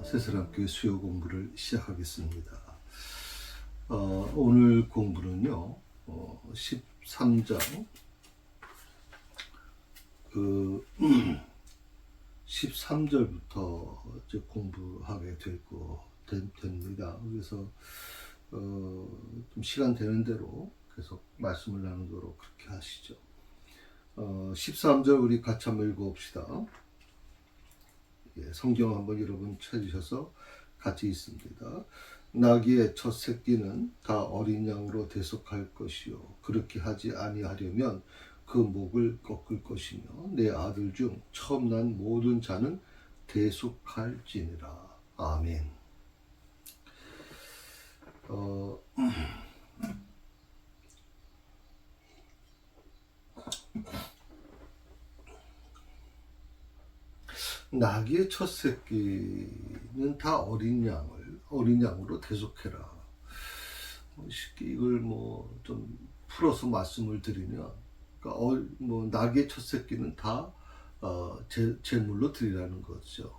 새사람교회 수요 공부를 시작하겠습니다. 오늘 공부는요, 13장 13절부터 이제 공부하게 됩니다. 그래서 좀 시간 되는 대로 계속 말씀을 나누도록 그렇게 하시죠. 13절 우리 같이 한번 읽어봅시다. 성경 한번 여러분 찾으셔서 같이 있습니다. 나귀의 첫 새끼는 다 어린 양으로 대속할 것이요 그렇게 하지 아니하려면 그 목을 꺾을 것이며 내 아들 중 처음 난 모든 자는 대속할지니라. 아멘. 나귀의 첫 새끼는 다 어린 양으로 대속해라. 쉽게 이걸 좀 풀어서 말씀을 드리면, 그러니까 나귀의 첫 새끼는 다 제물로 드리라는 거죠.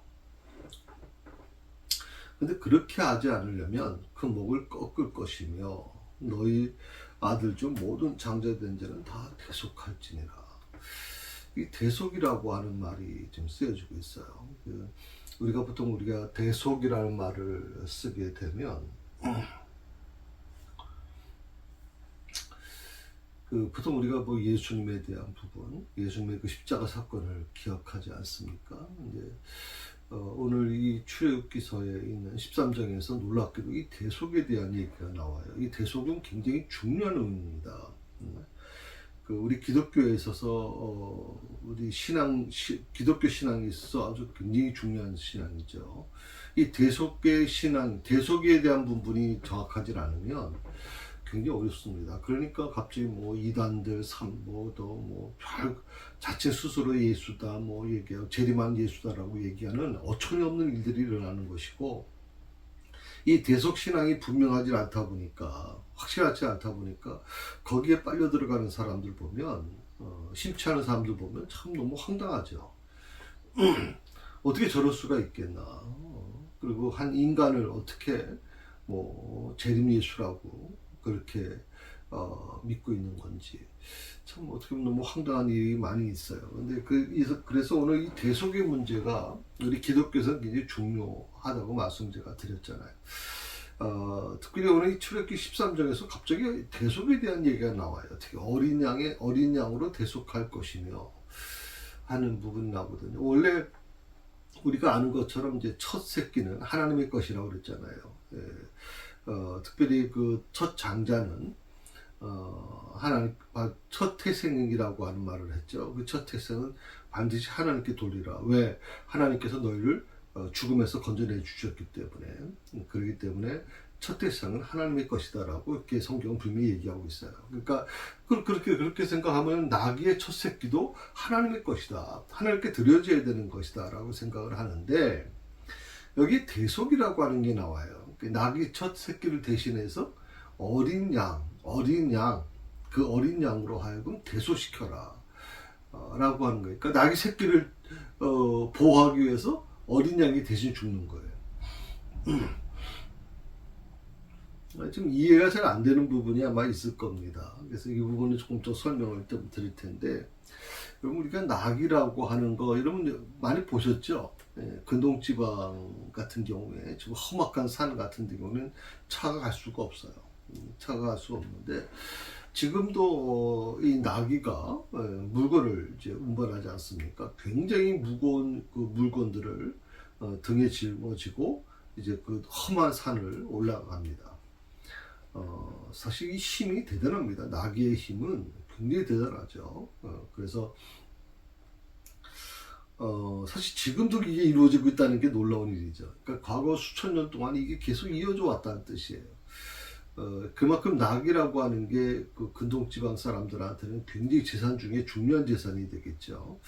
근데 그렇게 하지 않으려면 그 목을 꺾을 것이며 너희 아들 중 모든 장자된 자는 다 대속할지니라. 이 대속이라고 하는 말이 좀 쓰여지고 있어요. 우리가 대속이라는 말을 쓰게 되면 보통 우리가 예수님에 대한 부분, 예수님의 그 십자가 사건을 기억하지 않습니까? 이제 오늘 이 출애굽기서에 있는 13장에서 놀랍게도 이 대속에 대한 얘기가 나와요. 이 대속은 굉장히 중요한 의미입니다. 우리 기독교에 있어서 우리 기독교 신앙에 있어서 아주 굉장히 중요한 신앙이죠. 이 대속의 신앙, 대속에 대한 부분이 정확하지 않으면 굉장히 어렵습니다. 그러니까 갑자기 이단들 자체 스스로 예수다 얘기하고 재림한 예수다라고 얘기하는 어처구니 없는 일들이 일어나는 것이고, 이 대속 신앙이 분명하지 않다 보니까, 확실하지 않다 보니까 거기에 빨려 들어가는 사람들 보면, 심취하는 사람들 보면 참 너무 황당하죠. 어떻게 저럴 수가 있겠나. 그리고 한 인간을 어떻게 재림 예수라고 그렇게 믿고 있는 건지 참 어떻게 보면 너무 황당한 일이 많이 있어요. 근데 그래서 오늘 이 대속의 문제가 우리 기독교에서는 굉장히 중요하다고 말씀 제가 드렸잖아요. 특별히 오늘 이 출애굽기 13장에서 갑자기 대속에 대한 얘기가 나와요. 특히 어린 양으로 대속할 것이며 하는 부분이 나오거든요. 원래 우리가 아는 것처럼 이제 첫 새끼는 하나님의 것이라고 그랬잖아요. 특별히 그 첫 장자는 하나님 첫 태생이라고 하는 말을 했죠. 그 첫 태생은 반드시 하나님께 돌리라. 왜? 하나님께서 너희를 죽음에서 건져내 주셨기 때문에. 그렇기 때문에 첫 태생은 하나님의 것이다라고 이렇게 성경은 분명히 얘기하고 있어요. 그러니까 그렇게 생각하면 나귀의 첫 새끼도 하나님의 것이다. 하나님께 드려져야 되는 것이다라고 생각을 하는데, 여기 대속이라고 하는 게 나와요. 나귀 첫 새끼를 대신해서 어린 양, 그 어린 양으로 하여금 대속시켜라 라고 하는 거예요. 그러니까 나귀 새끼를 보호하기 위해서 어린 양이 대신 죽는 거예요. 좀 이해가 잘 안 되는 부분이 아마 있을 겁니다. 그래서 이 부분을 조금 더 설명을 좀 드릴 텐데, 여러분 우리가 나귀라고 하는 거 여러분 많이 보셨죠? 근동지방 같은 경우에 지금 험악한 산 같은 경우는 차가 갈 수가 없어요. 차가 갈 수가 없는데, 지금도 이 나귀가 물건을 이제 운반하지 않습니까? 굉장히 무거운 그 물건들을 등에 짊어지고 이제 그 험한 산을 올라갑니다. 사실 이 힘이 대단합니다. 나귀의 힘은 굉장히 대단하죠. 그래서 사실 지금도 이게 이루어지고 있다는 게 놀라운 일이죠. 그러니까 과거 수천 년 동안 이게 계속 이어져 왔다는 뜻이에요. 그만큼 나귀라고 하는 게 그 근동지방 사람들한테는 굉장히 재산 중에 중요한 재산이 되겠죠.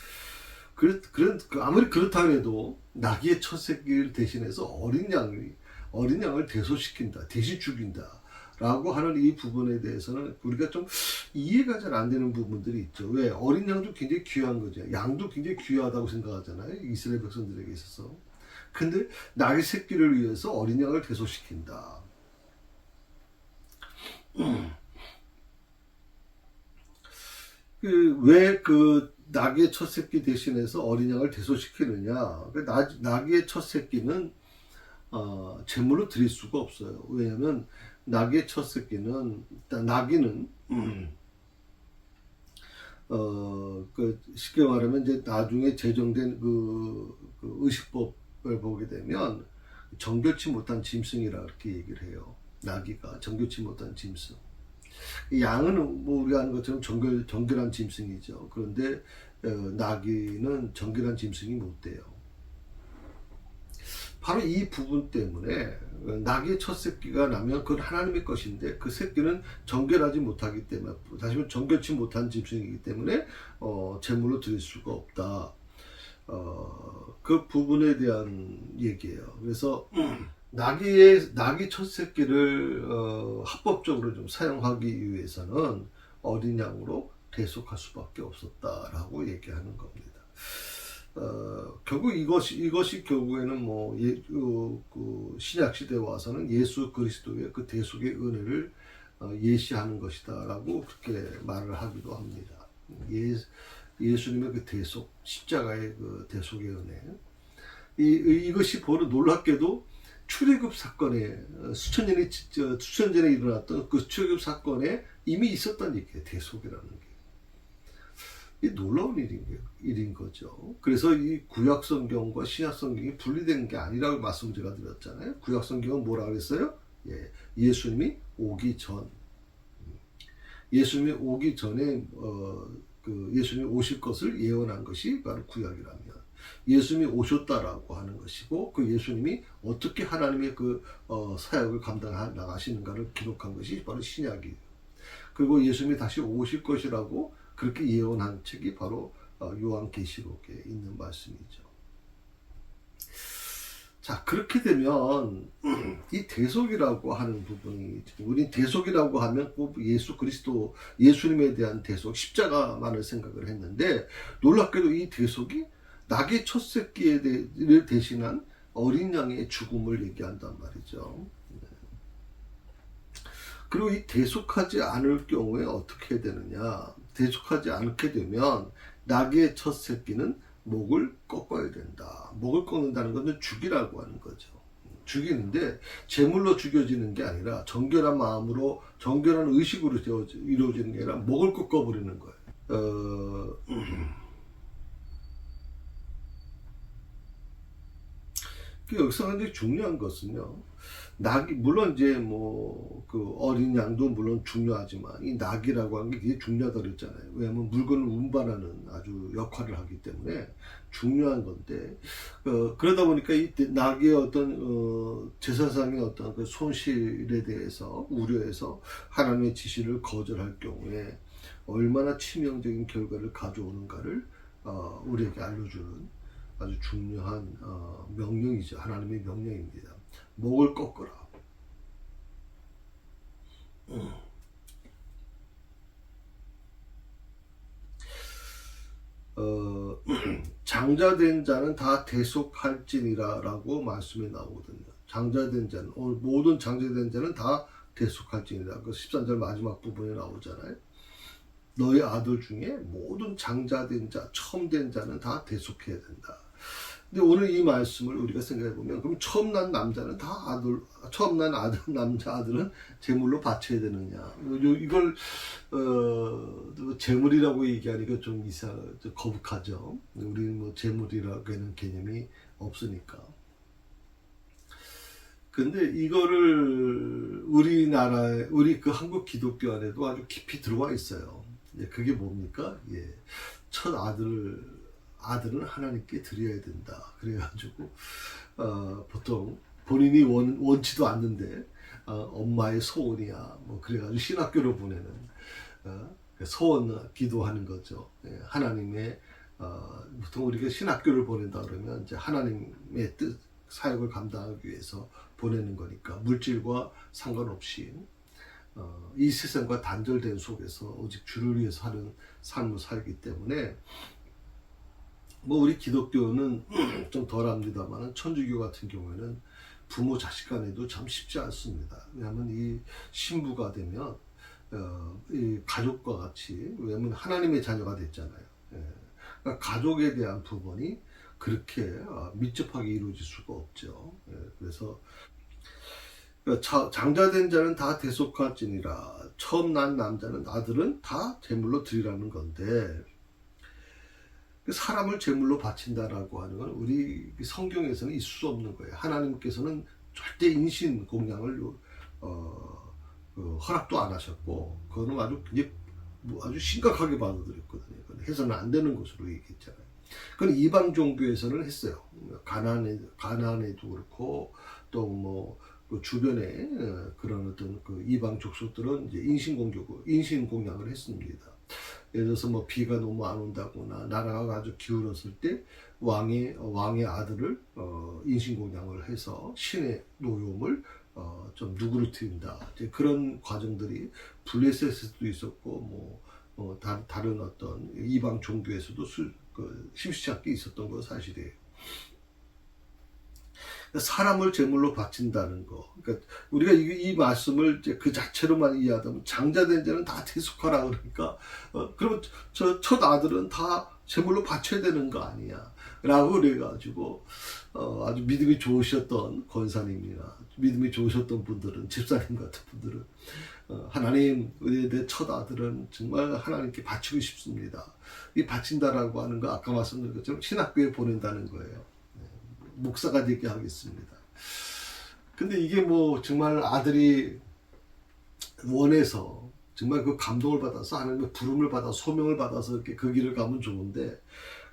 아무리 그렇다 해도 나귀의 첫 새끼를 대신해서 어린 양을 대소시킨다, 대신 죽인다 라고 하는 이 부분에 대해서는 우리가 좀 이해가 잘 안 되는 부분들이 있죠. 왜? 어린 양도 굉장히 귀한 거죠. 양도 굉장히 귀하다고 생각하잖아요. 이스라엘 백성들에게 있어서. 근데 낙의 새끼를 위해서 어린 양을 대속시킨다. 왜 그 낙의 첫 새끼 대신해서 어린 양을 대속시키느냐? 낙의 첫 새끼는 제물로 드릴 수가 없어요. 왜냐하면 낙의 첫 새끼는 낙이는 쉽게 말하면 이제 나중에 제정된 그 의식법을 보게 되면 정결치 못한 짐승이라 그렇게 얘기를 해요. 나귀가 정결치 못한 짐승. 양은 뭐 우리가 아는 것처럼 정결한 짐승이죠. 그런데 나귀는 정결한 짐승이 못 돼요. 바로 이 부분 때문에 낙의 첫 새끼가 나면 그건 하나님의 것인데 그 새끼는 정결하지 못하기 때문에, 다시 말해 정결치 못한 짐승이기 때문에 제물로 드릴 수가 없다. 그 부분에 대한 얘기예요. 그래서 낙의 첫 새끼를 합법적으로 좀 사용하기 위해서는 어린 양으로 대속할 수밖에 없었다라고 얘기하는 겁니다. 결국 이것이 결국에는 그 신약 시대에 와서는 예수 그리스도의 그 대속의 은혜를 예시하는 것이다라고 그렇게 말을 하기도 합니다. 예수님의 그 대속, 십자가의 그 대속의 은혜. 이것이 바로 놀랍게도 출애굽 사건에 수천 전에 일어났던 그 출애굽 사건에 이미 있었던 얘기예요. 대속이라는 게. 이 놀라운 일인 거죠. 그래서 이 구약 성경과 신약 성경이 분리된 게 아니라고 말씀 제가 드렸잖아요. 구약 성경은 뭐라 그랬어요? 예수님이 오기 전에 그 예수님이 오실 것을 예언한 것이 바로 구약이라면, 예수님이 오셨다라고 하는 것이고, 그 예수님이 어떻게 하나님의 그 사역을 감당해 나가시는가를 기록한 것이 바로 신약이에요. 그리고 예수님이 다시 오실 것이라고 그렇게 예언한 책이 바로 요한계시록에 있는 말씀이죠. 자, 그렇게 되면 이 대속이라고 하는 부분이, 우리 대속이라고 하면 꼭 예수 그리스도, 예수님에 대한 대속, 십자가만을 생각을 했는데, 놀랍게도 이 대속이 낙의 첫 새끼를 대신한 어린 양의 죽음을 얘기한단 말이죠. 그리고 이 대속하지 않을 경우에 어떻게 해야 되느냐? 대속하지 않게 되면 낙의 첫 새끼는 목을 꺾어야 된다. 목을 꺾는다는 것은 죽이라고 하는 거죠. 죽이는데 제물로 죽여지는 게 아니라 정결한 마음으로, 정결한 의식으로 이루어지는 게 아니라 목을 꺾어버리는 거예요. 여기서 굉장히 중요한 것은요, 낙이, 물론 이제 그 어린 양도 물론 중요하지만 이 낙이라고 하는 게 되게 중요하다고 그랬잖아요. 왜냐하면 물건을 운반하는 아주 역할을 하기 때문에 중요한 건데, 그러다 보니까 이 낙의 어떤 제사상의 어떤 그 손실에 대해서 우려해서 하나님의 지시를 거절할 경우에 얼마나 치명적인 결과를 가져오는가를 우리에게 알려주는 아주 중요한 명령이죠. 하나님의 명령입니다. 목을 꺾어라. 장자된 자는 다 대속할지니라 라고 말씀이 나오거든요. 장자된 자는, 모든 장자된 자는 다 대속할지니라. 그 13절 마지막 부분에 나오잖아요. 너희 아들 중에 모든 장자된 자, 처음 된 자는 다 대속해야 된다. 근데 오늘 이 말씀을 우리가 생각해 보면, 그럼 처음 난 남자는 다 처음 난 남자 아들은 제물로 바쳐야 되느냐? 이걸 제물이라고 얘기하니까 좀 거북하죠. 우리는 제물이라고 하는 개념이 없으니까. 근데 이거를 우리 그 한국 기독교 안에도 아주 깊이 들어와 있어요. 그게 뭡니까? 첫 아들은 하나님께 드려야 된다. 그래가지고 보통 본인이 원치도 않는데 엄마의 소원이야. 그래가지고 신학교로 보내는 소원 기도하는 거죠. 하나님의 보통 우리가 신학교를 보낸다 그러면 이제 하나님의 뜻, 사역을 감당하기 위해서 보내는 거니까 물질과 상관없이 이 세상과 단절된 속에서 오직 주를 위해서 하는 삶을 살기 때문에 뭐 우리 기독교는 좀 덜합니다만 천주교 같은 경우에는 부모 자식 간에도 참 쉽지 않습니다. 왜냐하면 이 신부가 되면 이 가족과 같이, 왜냐하면 하나님의 자녀가 됐잖아요. 예. 그러니까 가족에 대한 부분이 그렇게 밀접하게 이루어질 수가 없죠. 예. 그래서 장자된 자는 다 대속할지니라. 처음 난 남자는 아들은 다 제물로 드리라는 건데, 사람을 제물로 바친다라고 하는 건 우리 성경에서는 있을 수 없는 거예요. 하나님께서는 절대 인신 공양을 허락도 안 하셨고, 그거는 아주 심각하게 받아들였거든요. 해서는 안 되는 것으로 얘기했잖아요. 그건 이방 종교에서는 했어요. 가나안에도 그렇고, 또 뭐 그 주변에 그런 어떤 그 이방 족속들은 이제 인신 공양을 했습니다. 예를 들어서 뭐 비가 너무 안 온다거나 나라가 아주 기울었을 때 왕의 아들을 인신공양을 해서 신의 노임을 좀 누그러뜨린다. 이제 그런 과정들이 블레셋에서도 있었고 다른 어떤 이방 종교에서도 심시치 않게 있었던 거 사실이에요. 사람을 제물로 바친다는 거. 그러니까 우리가 이 말씀을 이제 그 자체로만 이해하다면 장자된 자는 다 대속하라 그러니까 그러면 저 첫 아들은 다 제물로 바쳐야 되는 거 아니야? 라고 그래가지고 아주 믿음이 좋으셨던 권사님이나 믿음이 좋으셨던 분들은, 집사님 같은 분들은 하나님, 내 첫 아들은 정말 하나님께 바치고 싶습니다. 이 바친다라고 하는 거 아까 말씀드린 것처럼 신학교에 보낸다는 거예요. 목사가 되게 하겠습니다. 근데 이게 뭐 정말 아들이 원해서 정말 그 감동을 받아서 하나님의 부름을 받아 소명을 받아서 이렇게 그 길을 가면 좋은데,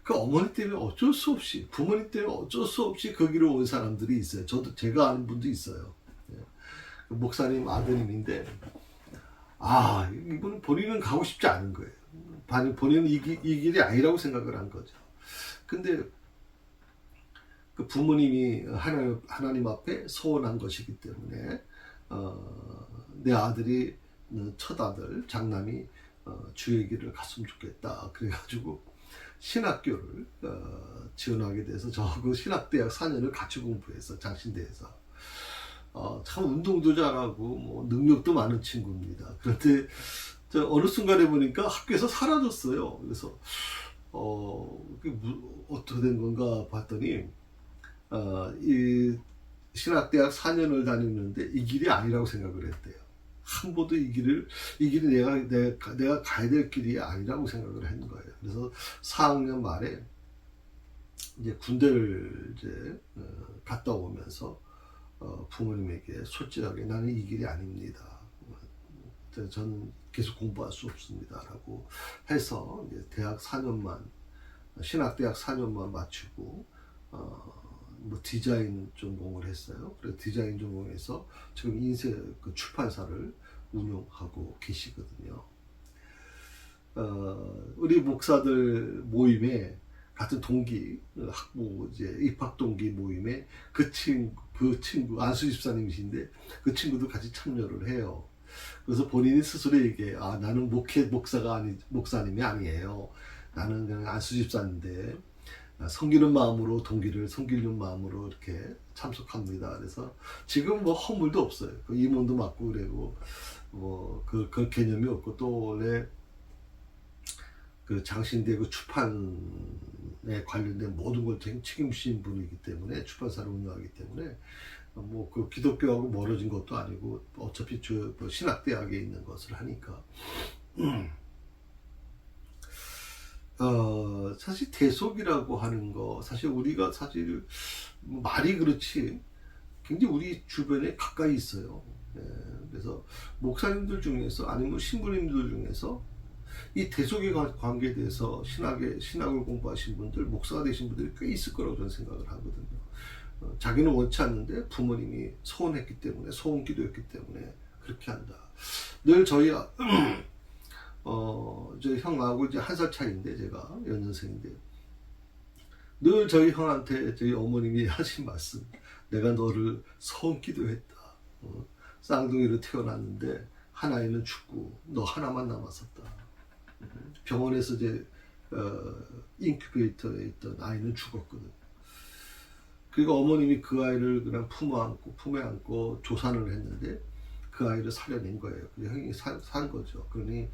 그 어머니 때문에 어쩔 수 없이, 부모님 때문에 어쩔 수 없이 그 길을 온 사람들이 있어요. 제가 아는 분도 있어요. 목사님 아드님인데 이분은 본인은 가고 싶지 않은 거예요. 본인은 이 길이 아니라고 생각을 한 거죠. 근데 그 부모님이 하나님 앞에 소원한 것이기 때문에 내 아들이 첫 아들 장남이 주의 길을 갔으면 좋겠다. 그래가지고 신학교를 지원하게 돼서 그 신학대학 4년을 같이 공부해서 장신대에서 참 운동도 잘하고 뭐 능력도 많은 친구입니다. 그런데 어느 순간에 보니까 학교에서 사라졌어요. 그래서 어떻게 된 건가 봤더니 이 신학대학 4년을 다녔는데 이 길이 아니라고 생각을 했대요. 한 번도 이 길이 내가 가야 될 길이 아니라고 생각을 한 거예요. 그래서 4학년 말에 이제 군대를 이제 갔다 오면서 부모님에게 솔직하게 나는 이 길이 아닙니다. 저는 계속 공부할 수 없습니다라고 해서 이제 신학대학 4년만 마치고 뭐 디자인 전공을 했어요. 그래서 디자인 전공에서 지금 인쇄 그 출판사를 운영하고 계시거든요. 우리 목사들 모임에 같은 동기 학부 이제 입학 동기 모임에 그 친구 안수 집사님이신데 그 친구도 같이 참여를 해요. 그래서 본인이 스스로 얘기해, 나는 목사님이 아니에요. 나는 그냥 안수 집사인데 섬기는 마음으로 동기를 섬기는 마음으로 이렇게 참석합니다. 그래서 지금 뭐 허물도 없어요. 그 임원도 맡고 그래고 뭐 그 개념이 없고, 또 원래 그 장신대 그 출판에 관련된 모든 걸 책임진 분이기 때문에, 출판사를 운영하기 때문에 뭐 그 기독교하고 멀어진 것도 아니고 어차피 그 신학대학에 있는 것을 하니까. 사실 대속이라고 하는 거, 사실 우리가 사실 말이 그렇지 굉장히 우리 주변에 가까이 있어요. 그래서 목사님들 중에서 아니면 신부님들 중에서 이 대속에 관계돼서 신학을 공부하신 분들, 목사가 되신 분들이 꽤 있을 거라고 저는 생각을 하거든요. 자기는 원치 않는데 부모님이 소원했기 때문에, 소원 기도했기 때문에 그렇게 한다. 늘 저희 형하고 이제 1살 차이인데, 제가 연년생인데, 늘 저희 형한테 저희 어머님이 하신 말씀, 내가 너를 소원 기도했다. 쌍둥이로 태어났는데 한 아이는 죽고 너 하나만 남았었다. 병원에서 이제 인큐베이터에 있던 아이는 죽었거든요. 그리고 어머님이 그 아이를 그냥 품에 안고 조산을 했는데 그 아이를 살려낸 거예요. 그래서 형이 산 거죠. 그러니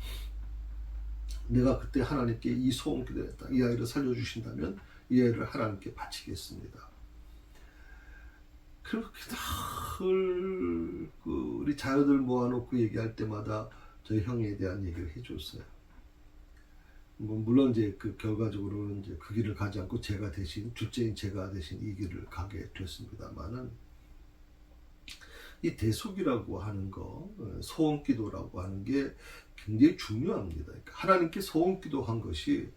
내가 그때 하나님께 이 소원 기도했다. 이 아이를 살려주신다면 이 아이를 하나님께 바치겠습니다. 그렇게 늘 우리 자녀들 모아놓고 얘기할 때마다 저희 형에 대한 얘기를 해줬어요. 물론 이제 그 결과적으로는 이제 그 길을 가지 않고 제가 대신 둘째인 제가 대신 이 길을 가게 됐습니다만은 이 대속이라고 하는 거, 소원기도라고 하는 게 굉장히 중요합니다. 그러니까 하나님께 소원기도한 것이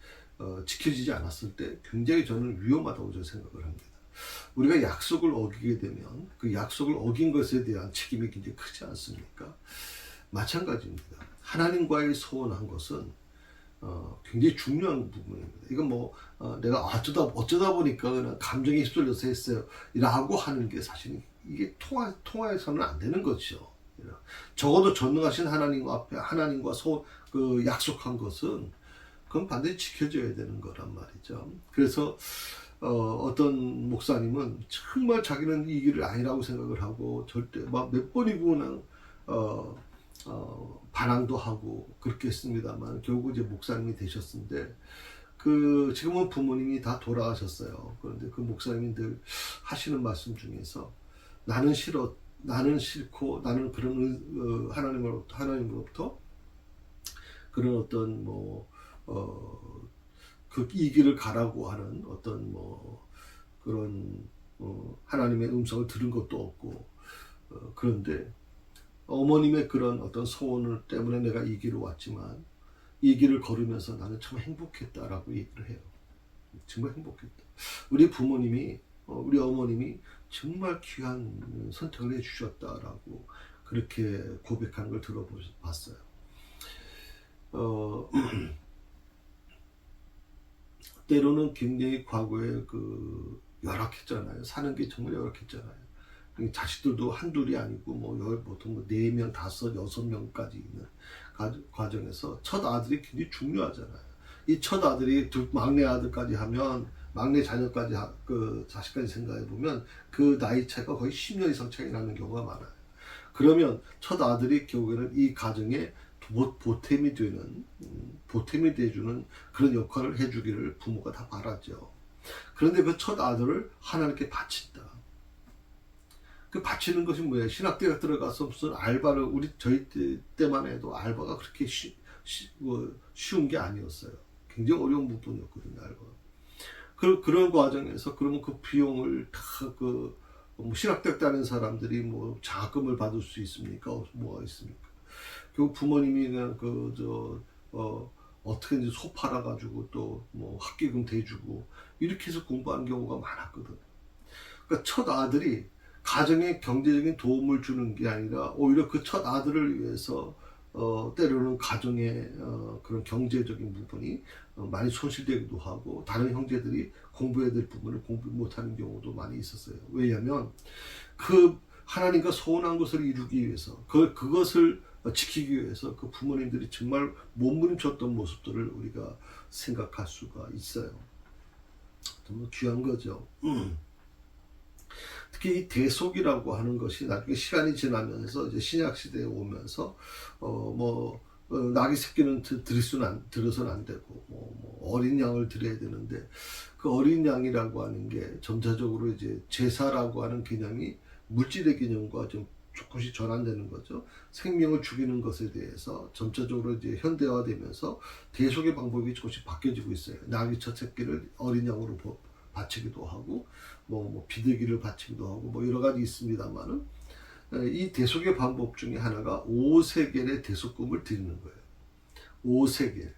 지켜지지 않았을 때 굉장히 저는 위험하다고 저는 생각을 합니다. 우리가 약속을 어기게 되면 그 약속을 어긴 것에 대한 책임이 굉장히 크지 않습니까? 마찬가지입니다. 하나님과의 소원한 것은 굉장히 중요한 부분입니다. 이건 뭐 내가 어쩌다 보니까 그냥 감정에 휩쓸려서 했어요 라고 하는 게 사실 이게 통화해서는 안 되는 거죠. 적어도 전능하신 하나님 앞에 하나님과 약속한 것은 그건 반드시 지켜져야 되는 거란 말이죠. 그래서 어떤 목사님은 정말 자기는 이 길을 아니라고 생각을 하고 절대 막 몇 번이고 그냥 반항도 하고 그렇게 했습니다만 결국 이제 목사님이 되셨는데 지금은 부모님이 다 돌아가셨어요. 그런데 그 목사님이 늘 하시는 말씀 중에서 나는 싫고 나는 그런 하나님으로부터 그런 어떤 이 길을 가라고 하는 어떤 그런 하나님의 음성을 들은 것도 없고 그런데 어머님의 그런 어떤 소원을 때문에 내가 이 길을 왔지만 이 길을 걸으면서 나는 참 행복했다라고 얘기를 해요. 정말 행복했다. 우리 부모님이 우리 어머님이 정말 귀한 선택을 해주셨다라고 그렇게 고백하는 걸 들어봤어요. 때로는 굉장히 과거에 열악했잖아요. 사는 게 정말 열악했잖아요. 자식들도 한둘이 아니고 보통 4명, 5, 6명까지 있는 과정에서 첫 아들이 굉장히 중요하잖아요. 이 첫 아들이 막내 아들까지 하면 막내 자녀까지 자식까지 생각해 보면 그 나이 차이가 거의 10년 이상 차이 나는 경우가 많아요. 그러면 첫 아들이 결국에는 이 가정에 보탬이 돼주는 그런 역할을 해주기를 부모가 다 바라죠. 그런데 그 첫 아들을 하나님께 바친다. 그 바치는 것이 뭐예요? 신학대학 들어가서 무슨 알바를 저희 때만 해도 알바가 그렇게 쉬운 게 아니었어요. 굉장히 어려운 부분이었거든요, 알바가. 그런 과정에서 그러면 그 비용을 다 신학대학 다니는 사람들이 장학금을 받을 수 있습니까? 뭐가 있습니까? 결국 부모님이 그냥 어떻게든지 소 팔아가지고 또 학기금 대주고 이렇게 해서 공부한 경우가 많았거든. 그러니까 첫 아들이 가정에 경제적인 도움을 주는 게 아니라 오히려 그 첫 아들을 위해서 때로는 가정의 그런 경제적인 부분이 많이 손실되기도 하고 다른 형제들이 공부해야 될 부분을 공부 못하는 경우도 많이 있었어요. 왜냐하면 하나님과 소원한 것을 이루기 위해서 그것을 지키기 위해서 그 부모님들이 정말 몸부림쳤던 모습들을 우리가 생각할 수가 있어요. 정말 귀한 거죠. 특히 이 대속이라고 하는 것이 나중에 시간이 지나면서 이제 신약 시대에 오면서 낙이 새끼는 들어서는 안 되고 어린 양을 드려야 되는데 그 어린 양이라고 하는 게 점차적으로 이제 제사라고 하는 개념이 물질의 개념과 좀 조금씩 전환되는 거죠. 생명을 죽이는 것에 대해서 점차적으로 이제 현대화되면서 대속의 방법이 조금씩 바뀌어지고 있어요. 낙이 첫 새끼를 어린 양으로 바치기도 하고 비둘기를 바치기도 하고 여러 가지 있습니다만은 이 대속의 방법 중에 하나가 5세겔의 대속금을 드리는 거예요. 5세겔.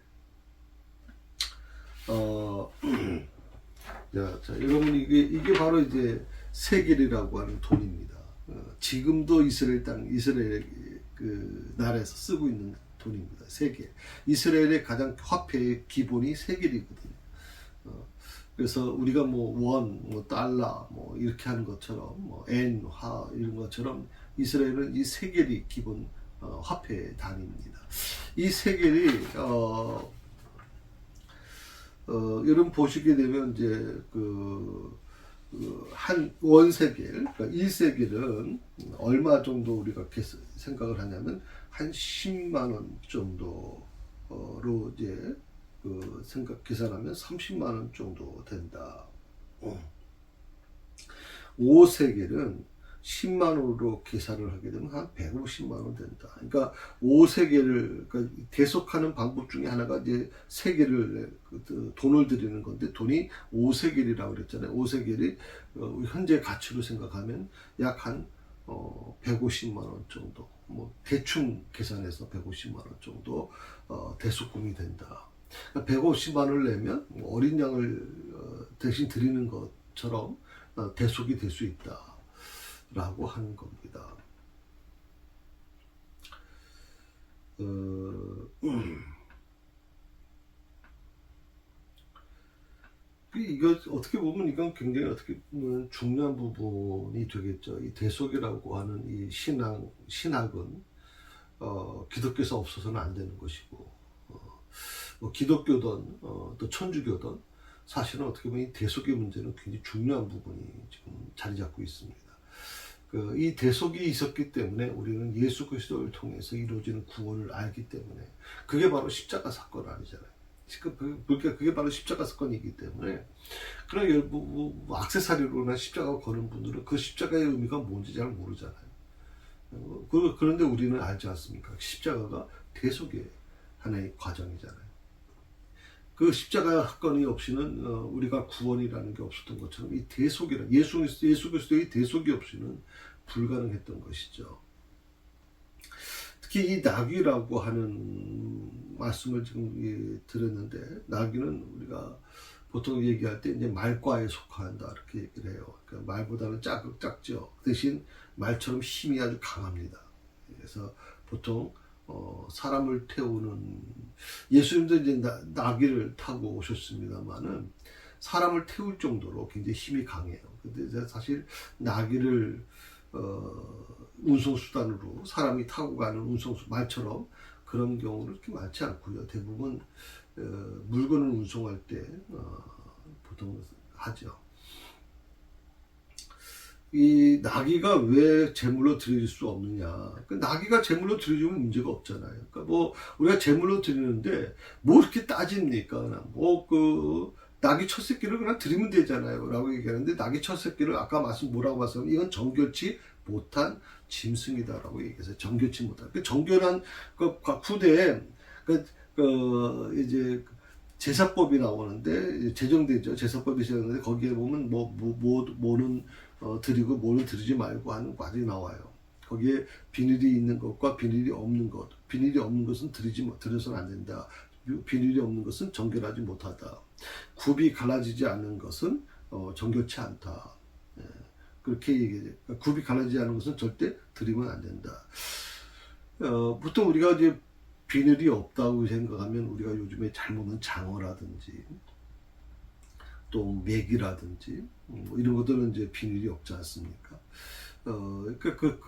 자, 여러분 이게 바로 이제 세겔이라고 하는 돈입니다. 지금도 이스라엘 나라에서 쓰고 있는 돈입니다. 세겔. 이스라엘의 가장 화폐의 기본이 세겔이거든요. 그래서 우리가 원, 달러, 이렇게 하는 것처럼, 엔, 화, 이런 것처럼 이스라엘은 이 세겔이 기본 화폐의 단위입니다. 이 세겔이 여러분 보시게 되면 이제 한 원세겔, 그러니까 1세겔은 얼마 정도 우리가 생각을 하냐면 한 10만 원 정도로 이제 계산하면 30만 원 정도 된다. 5세겔은 10만 원으로 계산을 하게 되면 한 150만 원 된다. 그러니까 5세겔을 그러니까 대속하는 방법 중에 하나가 이제 세겔을 돈을 들이는 건데 돈이 5세겔이라고 그랬잖아요. 5세겔이 현재 가치로 생각하면 약 한 150만 원 정도. 뭐 대충 계산해서 150만 원 정도 대속금이 된다. 150만 원을 내면 어린 양을 대신 드리는 것처럼 대속이 될 수 있다. 라고 하는 겁니다. 이거 어떻게 보면 이건 굉장히 어떻게 보면 중요한 부분이 되겠죠. 이 대속이라고 하는 이 신학은 기독교에서 없어서는 안 되는 것이고, 뭐 기독교든 또 천주교든 사실은 어떻게 보면 이 대속의 문제는 굉장히 중요한 부분이 지금 자리 잡고 있습니다. 이 대속이 있었기 때문에 우리는 예수 그리스도를 통해서 이루어지는 구원을 알기 때문에 그게 바로 십자가 사건 아니잖아요. 그게 바로 십자가 사건이기 때문에 그런 액세서리로나 십자가 거는 분들은 그 십자가의 의미가 뭔지 잘 모르잖아요. 그런데 우리는 알지 않습니까? 십자가가 대속의 하나의 과정이잖아요. 그 십자가 사건이 없이는 우리가 구원이라는 게 없었던 것처럼 이 대속이라 예수 그리스도의 대속이 없이는 불가능했던 것이죠. 특히 이 나귀라고 하는 말씀을 지금 드렸는데 나귀는 우리가 보통 얘기할 때 이제 말과에 속한다 이렇게 얘기를 해요. 그러니까 말보다는 작죠. 대신 말처럼 힘이 아주 강합니다. 그래서 보통 사람을 태우는 예수님도 이제 나귀를 타고 오셨습니다만은 사람을 태울 정도로 굉장히 힘이 강해요. 근데 사실 나귀를 운송수단으로 사람이 타고 가는 말처럼 그런 경우는 그렇게 많지 않고요. 대부분 물건을 운송할 때 보통 하죠. 이 나귀가 왜 제물로 드릴 수 없느냐? 나귀가 제물로 드리면 문제가 없잖아요. 그러니까 뭐 우리가 제물로 드리는데 뭐 이렇게 따집니까? 그냥 나귀 첫 새끼를 그냥 드리면 되잖아요.라고 얘기하는데 나귀 첫 새끼를 아까 뭐라고 말씀하셨냐면 이건 정결치 못한 짐승이다라고 얘기했어요. 정결치 못한. 그 정결한 후대에 이제 제사법이 나오는데 제정되죠. 제사법이 제정되는데 거기에 보면 뭐는 드리고 뭐는 드리지 말고 하는 과정이 나와요. 거기에 비닐이 있는 것과 비닐이 없는 것. 비닐이 없는 것은 드려서는 안 된다. 비닐이 없는 것은 정결하지 못하다. 굽이 갈라지지 않는 것은 정결치 않다. 예, 그렇게 얘기해요. 굽이 갈라지지 않는 것은 절대 드리면 안 된다. 보통 우리가 이제 비늘이 없다고 생각하면 우리가 요즘에 잘 먹는 장어라든지 또 맥이라든지 뭐 이런 것들은 이제 비늘이 없지 않습니까? 그러니까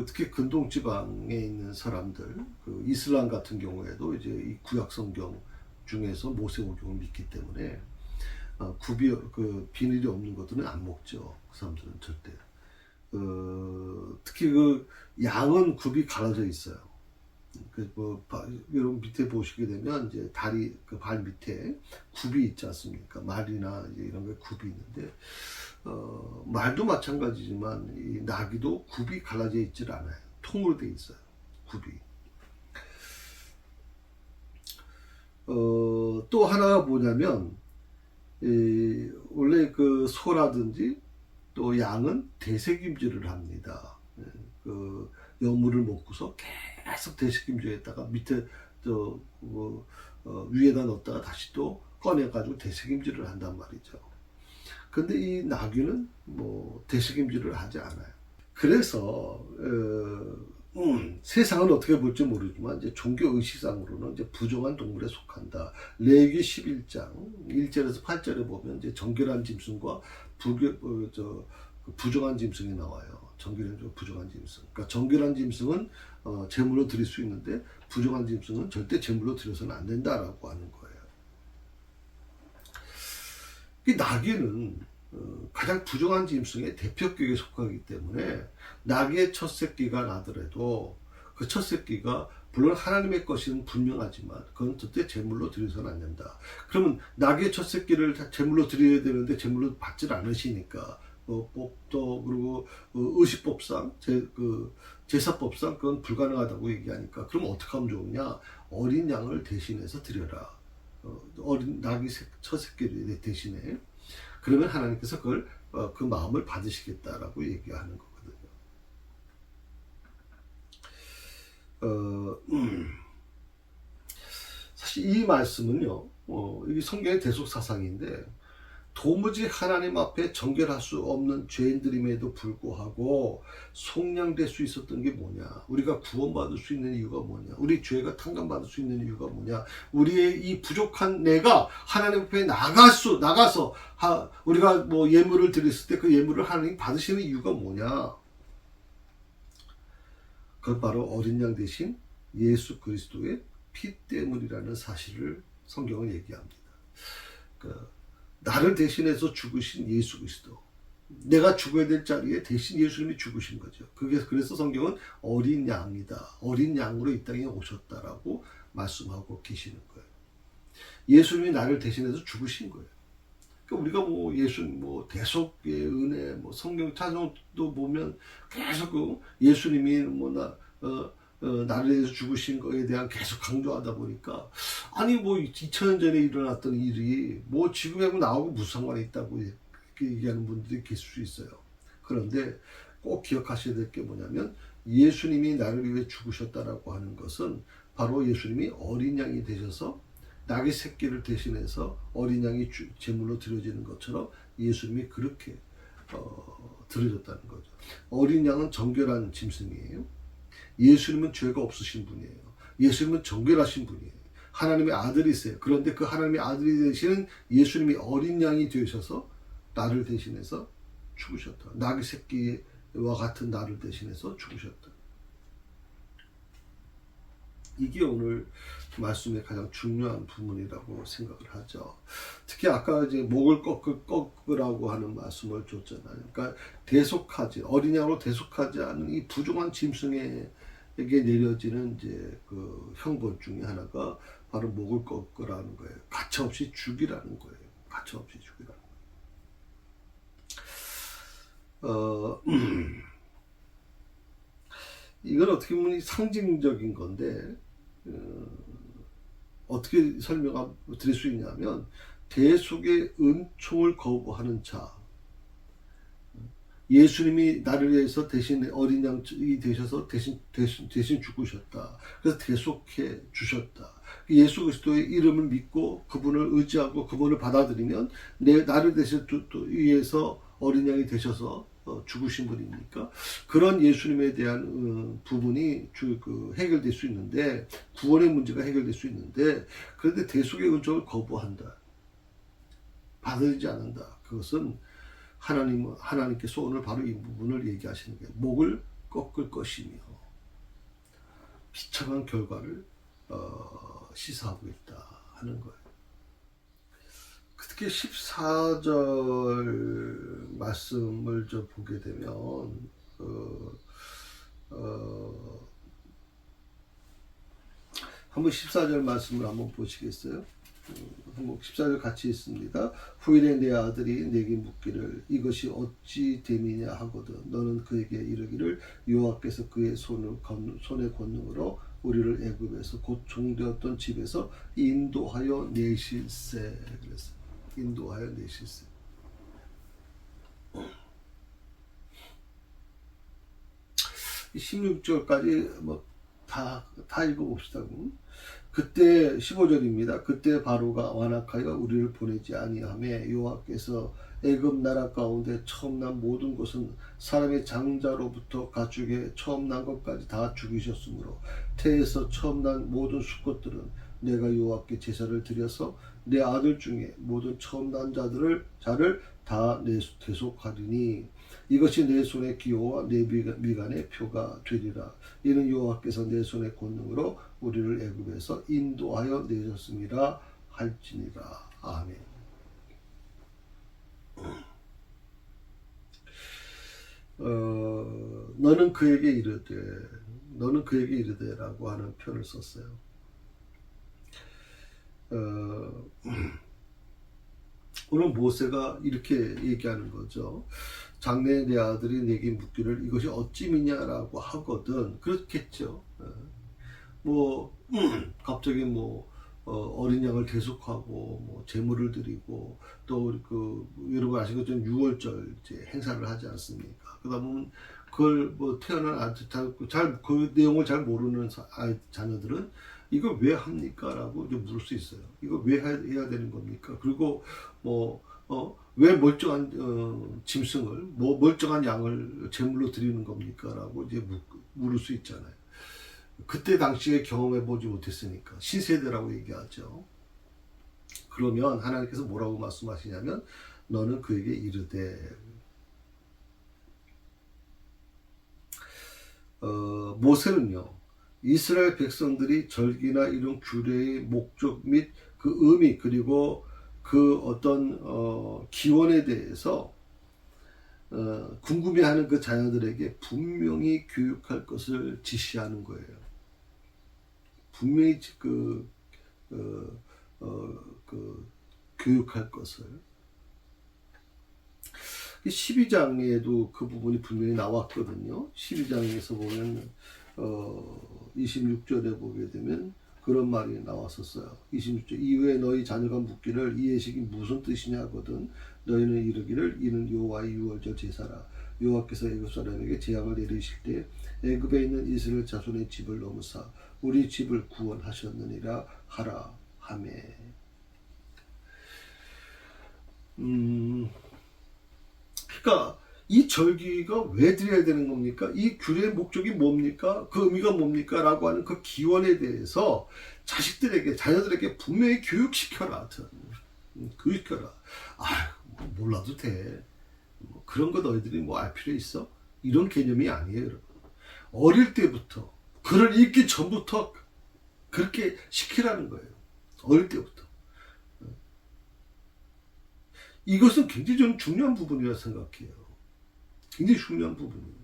특히 근동 지방에 있는 사람들, 이슬람 같은 경우에도 이제 이 구약 성경 중에서 모세오경을 믿기 때문에 비늘이 없는 것들은 안 먹죠. 그 사람들은 절대. 특히 양은 굽이 갈라져 있어요. 여러분 밑에 보시게 되면 이제 다리 발 밑에 굽이 있지 않습니까? 말이나 이제 이런 게 굽이 있는데 말도 마찬가지지만 이 나귀도 굽이 갈라져 있질 않아요. 통으로 돼 있어요. 굽이. 또 하나가 뭐냐면 원래 소라든지 또 양은 대세김질을 합니다. 여물을 먹고서 계속 대세김질에다가 밑에 위에다 넣었다가 다시 또 꺼내가지고 대세김질을 한단 말이죠. 근데 이 나귀는 뭐 대세김질을 하지 않아요. 그래서 세상은 어떻게 볼지 모르지만 이제 종교 의식상으로는 이제 부정한 동물에 속한다. 레위기 11장 1절에서 8절에 보면 이제 정결한 짐승과 부정한 짐승이 나와요. 정결한 부정한 짐승. 그러니까 정결한 짐승은 제물로 드릴 수 있는데 부정한 짐승은 절대 제물로 드려서는 안 된다라고 하는 거예요. 이 나귀는 가장 부정한 짐승의 대표격에 속하기 때문에 나귀의 첫 새끼가 나더라도 그 첫 새끼가 물론 하나님의 것은 분명하지만 그건 절대 제물로 드려서는 안 된다. 그러면 나귀의 첫 새끼를 제물로 드려야 되는데 제물로 받질 않으시니까 법도 그리고 의식법상 제사법상 그건 불가능하다고 얘기하니까 그럼 어떻게 하면 좋으냐? 어린 양을 대신해서 드려라. 어린 나귀 첫 새끼를 대신에 그러면 하나님께서 그걸 그 마음을 받으시겠다라고 얘기하는 거거든요. 사실 이 말씀은요, 이게 성경의 대속 사상인데 도무지 하나님 앞에 정결할 수 없는 죄인들임에도 불구하고 속량될 수 있었던 게 뭐냐? 우리가 구원받을 수 있는 이유가 뭐냐? 우리 죄가 탕감받을 수 있는 이유가 뭐냐? 우리의 이 부족한 내가 하나님 앞에 나가서 우리가 뭐 예물을 드렸을 때 그 예물을 하나님 받으시는 이유가 뭐냐? 그건 바로 어린 양 대신 예수 그리스도의 피 때문이라는 사실을 성경은 얘기합니다. 나를 대신해서 죽으신 예수 그리스도, 내가 죽어야 될 자리에 대신 예수님이 죽으신 거죠. 그래서 성경은 어린 양이다, 어린 양으로 이 땅에 오셨다라고 말씀하고 계시는 거예요. 예수님이 나를 대신해서 죽으신 거예요. 그러니까 우리가 예수님 대속의 은혜 성경 찬송도 보면 계속 예수님이 나를 위해서 죽으신 거에 대한 계속 강조하다 보니까 2000년 전에 일어났던 일이 지금하고 나하고 무슨 상관이 있다고 얘기하는 분들이 계실 수 있어요. 그런데 꼭 기억하셔야 될 게 뭐냐면 예수님이 나를 위해 죽으셨다라고 하는 것은 바로 예수님이 어린 양이 되셔서 나귀 새끼를 대신해서 어린 양이 제물로 드려지는 것처럼 예수님이 그렇게 드려졌다는 거죠. 어린 양은 정결한 짐승이에요. 예수님은 죄가 없으신 분이에요. 예수님은 정결하신 분이에요. 하나님의 아들이세요. 그런데 그 하나님의 아들이 되시는 예수님이 어린 양이 되셔서 나를 대신해서 죽으셨다. 나귀 새끼와 같은 나를 대신해서 죽으셨다. 이게 오늘 말씀의 가장 중요한 부분이라고 생각을 하죠. 특히 아까 이제 목을 꺾으라고 하는 말씀을 줬잖아요. 그러니까 어린 양으로 대속하지 않은 이 부정한 짐승에게 내려지는 이제 그 형벌 중에 하나가 바로 목을 꺾으라는 거예요. 가차없이 죽이라는 거예요. 가차없이 죽이라는 거예요. 이건 어떻게 보면 상징적인 건데 어떻게 드릴 수 있냐면 대속의 은총을 거부하는 자, 예수님이 나를 위해서 대신 어린 양이 되셔서 대신 죽으셨다. 그래서 대속해 주셨다. 예수 그리스도의 이름을 믿고 그분을 의지하고 그분을 받아들이면 나를 위해서 어린 양이 되셔서 죽으신 분이니까 그런 예수님에 대한 부분이 해결될 수 있는데 구원의 문제가 해결될 수 있는데 그런데 대속의 은총을 거부한다. 받아들이지 않는다. 그것은 하나님께서 오늘 바로 이 부분을 얘기하시는 거예요. 목을 꺾을 것이며 비참한 결과를 시사하고 있다 하는 거예요. 특히 14절 말씀을 좀 보게 되면 한번 14절 말씀을 한번 보시겠어요? 한번 14절 같이 있습니다. 후일에 내 아들이 내게 묻기를 이것이 어찌 됨이냐 하거든 너는 그에게 이르기를 여호와께서 그의 손의 권능으로 우리를 애굽에서 곧 종되었던 집에서 인도하여 내실세. 그랬어요. 인도하여 내실세. 16절까지 다 읽어봅시다. 그때 15절입니다. 그때 바로가 완악하여 우리를 보내지 아니하며 여호와께서 애굽 나라 가운데 처음 난 모든 것은 사람의 장자로부터 가축의 처음 난 것까지 다 죽이셨으므로 태에서 처음 난 모든 수컷들은 내가 여호와께 제사를 드려서 내 아들 중에 모든 처음 난 자를 다 대속하리니 이것이 내 손의 기호와 내 미간의 표가 되리라. 이는 여호와께서 내 손의 권능으로 우리를 애굽에서 인도하여 내셨음이라 할지니라. 아멘. 너는 그에게 이르되, 너는 그에게 이르되라고 하는 표현을 썼어요. 오늘 모세가 이렇게 얘기하는 거죠. 장래에 내 아들이 내게 묻기를 이것이 어찌미냐라고 하거든. 그렇겠죠. 갑자기 어린 양을 대속하고 제물을 드리고 또 여러분 아시는 것처럼 6월절 이제 행사를 하지 않습니까? 그러다 보면 그걸 태어난 아주 그 내용을 잘 모르는 자녀들은 이거 왜 합니까? 라고 이제 물을 수 있어요. 이거 왜 해야 되는 겁니까? 그리고 왜 멀쩡한 짐승을 멀쩡한 양을 제물로 드리는 겁니까? 라고 이제 물을 수 있잖아요. 그때 당시에 경험해 보지 못했으니까 신세대라고 얘기하죠. 그러면 하나님께서 뭐라고 말씀하시냐면 너는 그에게 이르되 모세는요 이스라엘 백성들이 절기나 이런 규례의 목적 및 그 의미 그리고 그 어떤 기원에 대해서 궁금해하는 그 자녀들에게 분명히 교육할 것을 지시하는 거예요. 분명히 교육할 것을. 12장에도 그 부분이 분명히 나왔거든요. 12장에서 보면 26절에 보게 되면 그런 말이 나왔었어요. 26절 이후에 너희 자녀가 묻기를 이 예식이 무슨 뜻이냐 하거든 너희는 이르기를 이는 여호와의 유월절 제사라. 여호와께서 애굽 사람에게 재앙을 내리실 때 애굽에 있는 이스라엘 자손의 집을 넘으사 우리 집을 구원하셨느니라 하라 하매. 그러니까 이 절기가 왜 드려야 되는 겁니까? 이 규례의 목적이 뭡니까? 그 의미가 뭡니까? 라고 하는 그 기원에 대해서 자녀들에게 분명히 교육시켜라. 교육시켜라. 몰라도 돼. 그런 거 너희들이 알 필요 있어? 이런 개념이 아니에요, 여러분. 어릴 때부터, 글을 읽기 전부터 그렇게 시키라는 거예요. 어릴 때부터. 이것은 굉장히 좀 중요한 부분이라 생각해요. 굉장히 중요한 부분이에요.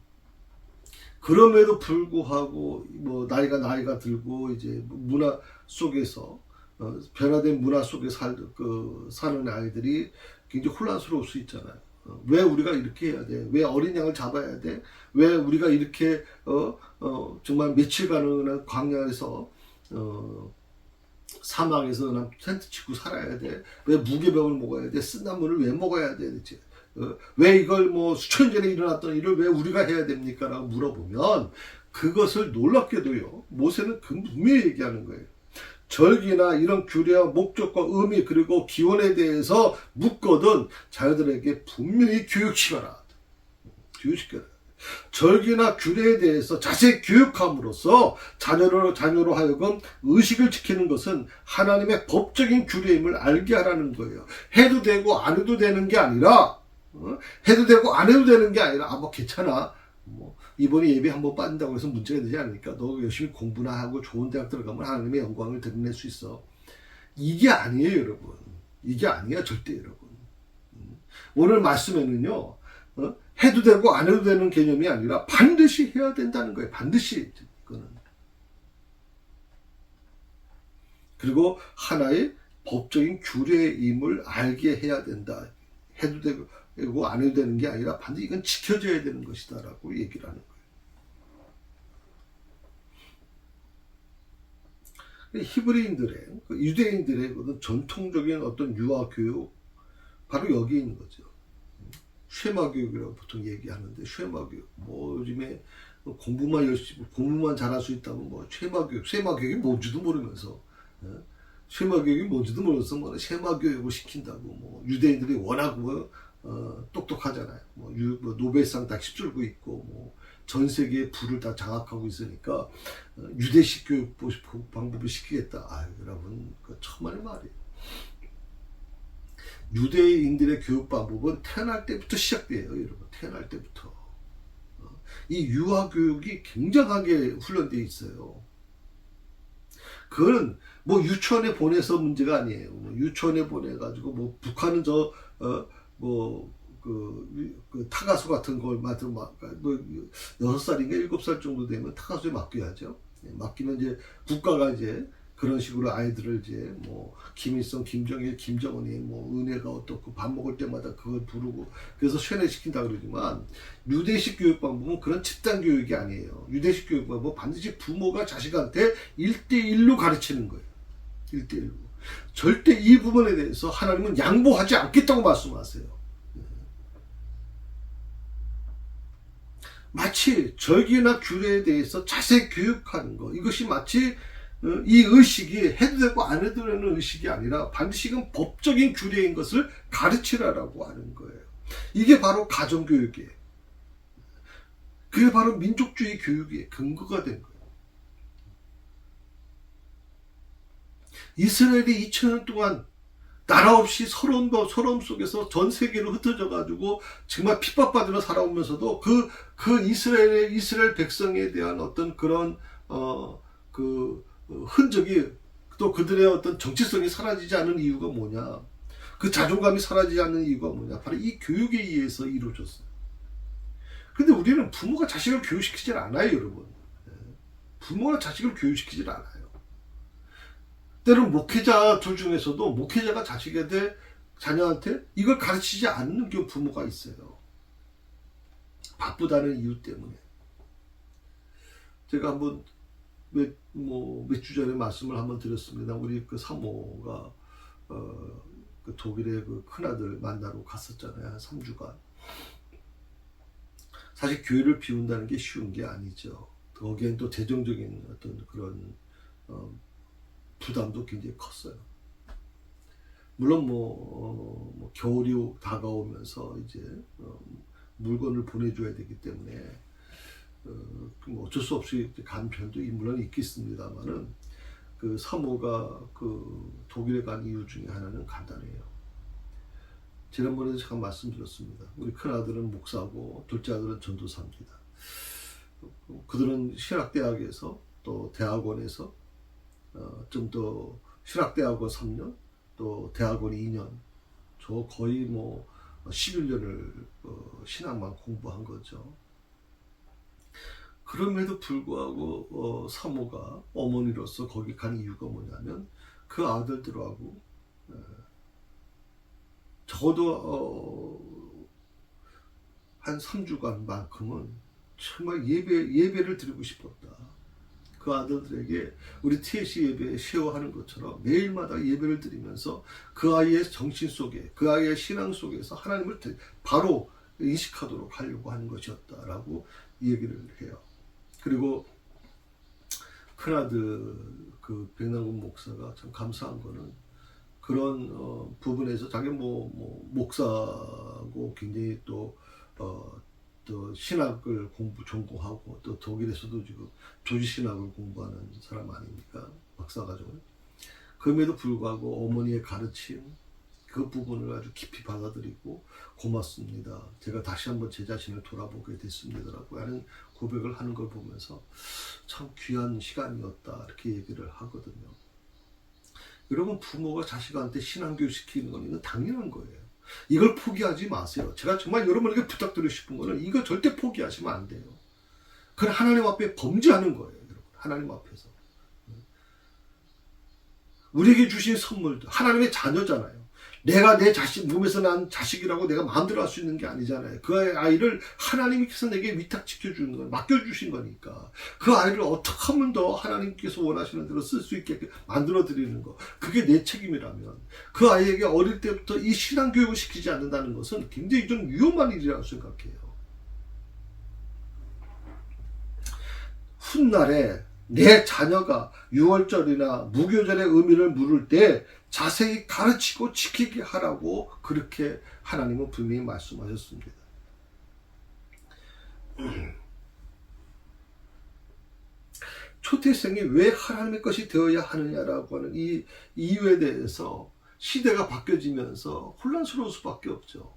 그럼에도 불구하고 나이가 들고 이제 문화 속에서 변화된 문화 속에 사는 아이들이 굉장히 혼란스러울 수 있잖아요. 왜 우리가 이렇게 해야 돼? 왜 어린 양을 잡아야 돼? 왜 우리가 이렇게 정말 며칠간은 광야에서 사막에서 그냥 텐트 치고 살아야 돼? 왜 무교병을 먹어야 돼? 쓴나물을 왜 먹어야 돼? 대체? 왜 이걸 수천 년 전에 일어났던 일을 왜 우리가 해야 됩니까? 라고 물어보면 그것을 놀랍게도요 모세는 분명히 얘기하는 거예요. 절기나 이런 규례와 목적과 의미 그리고 기원에 대해서 묻거든 자녀들에게 분명히 교육시켜라. 절기나 규례에 대해서 자세히 교육함으로써 자녀로 하여금 의식을 지키는 것은 하나님의 법적인 규례임을 알게 하라는 거예요. 해도 되고 안 해도 되는 게 아니라 해도 되고 안 해도 되는 게 아니라 괜찮아. 이번에 예배 한번 빠진다고 해서 문제가 되지 않으니까 너 열심히 공부나 하고 좋은 대학 들어가면 하나님의 영광을 드러낼 수 있어. 이게 아니에요, 여러분. 이게 아니야, 절대, 여러분. 오늘 말씀에는요, 해도 되고 안 해도 되는 개념이 아니라 반드시 해야 된다는 거예요. 반드시. 이거는. 그리고 하나의 법적인 규례임을 알게 해야 된다. 해도 되고 안 해도 되는 게 아니라 반드시 이건 지켜져야 되는 것이다 라고 얘기를 하는 거예요. 히브리인들의 유대인들의 어떤 전통적인 어떤 유아교육 바로 여기 있는 거죠. 쉐마교육이라고 보통 얘기하는데 쉐마교육 요즘에 공부만 잘할 수 있다면 쉐마교육이 뭔지도 모르면서 쉐마교육이 뭔지도 모르면서 쉐마교육을 시킨다고 유대인들이 워낙 똑똑하잖아요. 노벨상 다 휩쓸고 있고 전 세계의 부를 다 장악하고 있으니까 유대식 교육 방법을 시키겠다. 여러분 그 천만의 말이에요. 유대인들의 교육 방법은 태어날 때부터 시작돼요, 여러분. 태어날 때부터. 이 유아 교육이 굉장하게 훈련되어 있어요. 그거는 유치원에 보내서 문제가 아니에요. 유치원에 보내가지고 북한은 그 타가수 같은 걸 맡은 뭐 6살인가 7살 정도 되면 타가수에 맡겨야죠. 맡기면 이제 국가가 이제 그런 식으로 아이들을 이제 뭐 김일성, 김정일, 김정은이 뭐 은혜가 어떻고 밥 먹을 때마다 그걸 부르고 그래서 세뇌시킨다 그러지만 유대식 교육 방법은 그런 집단 교육이 아니에요. 유대식 교육 방법은 반드시 부모가 자식한테 1대1로 가르치는 거예요. 1대1로. 절대 이 부분에 대해서 하나님은 양보하지 않겠다고 말씀하세요. 마치 절기나 규례에 대해서 자세히 교육하는 거, 이것이 마치 이 의식이 해도 되고 안 해도 되는 의식이 아니라 반드시 이건 법적인 규례인 것을 가르치라라고 하는 거예요. 이게 바로 가정교육이에요. 그게 바로 민족주의 교육의 근거가 된 거예요. 이스라엘이 2000년 동안 나라 없이 서러움 속에서 전 세계로 흩어져 가지고 정말 핍박받으며 살아오면서도 그 이스라엘 백성에 대한 어떤 그런 흔적이 또 그들의 어떤 정체성이 사라지지 않은 이유가 뭐냐? 그 자존감이 사라지지 않는 이유가 뭐냐? 바로 이 교육에 의해서 이루어졌어요. 근데 우리는 부모가 자식을 교육시키질 않아요, 여러분. 부모가 자식을 교육시키질 않아요. 때론 목회자들 중에서도 목회자가 자녀한테 이걸 가르치지 않는 부모가 있어요. 바쁘다는 이유 때문에. 제가 한번 몇 주 전에 말씀을 한번 드렸습니다. 우리 그 사모가 그 독일의 그 큰아들 만나러 갔었잖아요. 한 3주간. 사실 교회를 비운다는 게 쉬운 게 아니죠. 거기엔 또 재정적인 어떤 그런 부담도 굉장히 컸어요. 물론 겨울이 다가오면서 이제 물건을 보내줘야 되기 때문에 어쩔 수 없이 간 편도 물론 있겠습니다만은 그 사모가 그 독일에 간 이유 중에 하나는 간단해요. 지난번에도 잠깐 말씀드렸습니다. 우리 큰 아들은 목사고 둘째 아들은 전도사입니다. 그들은 신학대학에서 또 대학원에서 좀 더 신학대학원 3년 또 대학원 2년 저 거의 11년을 신학만 공부한 거죠. 그럼에도 불구하고 사모가 어머니로서 거기 간 이유가 뭐냐면 그 아들들하고 적어도 한 3주간만큼은 정말 예배를 드리고 싶었다. 그 아들들에게 우리 TLC 예배에 쉐어하는 것처럼 매일마다 예배를 드리면서 그 아이의 정신 속에 그 아이의 신앙 속에서 하나님을 바로 인식하도록 하려고 하는 것이었다라고 얘기를 해요. 그리고 큰아들 그 백남군 목사가 참 감사한 거는 그런 부분에서 자기 목사고 굉장히 또 신학을 전공하고 또 독일에서도 지금 조지신학을 공부하는 사람 아닙니까? 박사과정을. 그럼에도 불구하고 어머니의 가르침 그 부분을 아주 깊이 받아들이고 고맙습니다. 제가 다시 한번 제 자신을 돌아보게 됐습니다라고 하는 고백을 하는 걸 보면서 참 귀한 시간이었다 이렇게 얘기를 하거든요. 여러분 부모가 자식한테 신앙교육 시키는 건 이건 당연한 거예요. 이걸 포기하지 마세요. 제가 정말 여러분에게 부탁드리고 싶은 거는 이거 절대 포기하시면 안 돼요. 그건 하나님 앞에 범죄하는 거예요. 여러분. 하나님 앞에서. 우리에게 주신 선물도 하나님의 자녀잖아요. 내가 내 자식 몸에서 난 자식이라고 내가 마음대로 할 수 있는 게 아니잖아요. 그 아이를 하나님께서 내게 위탁시켜주는 건 맡겨주신 거니까 그 아이를 어떻게 하면 더 하나님께서 원하시는 대로 쓸 수 있게 만들어 드리는 거 그게 내 책임이라면 그 아이에게 어릴 때부터 이 신앙교육을 시키지 않는다는 것은 굉장히 좀 위험한 일이라고 생각해요. 훗날에 내 자녀가 유월절이나 무교절의 의미를 물을 때 자세히 가르치고 지키게 하라고 그렇게 하나님은 분명히 말씀하셨습니다. 초태생이 왜 하나님의 것이 되어야 하느냐라고 하는 이 이유에 대해서 시대가 바뀌어지면서 혼란스러울 수밖에 없죠.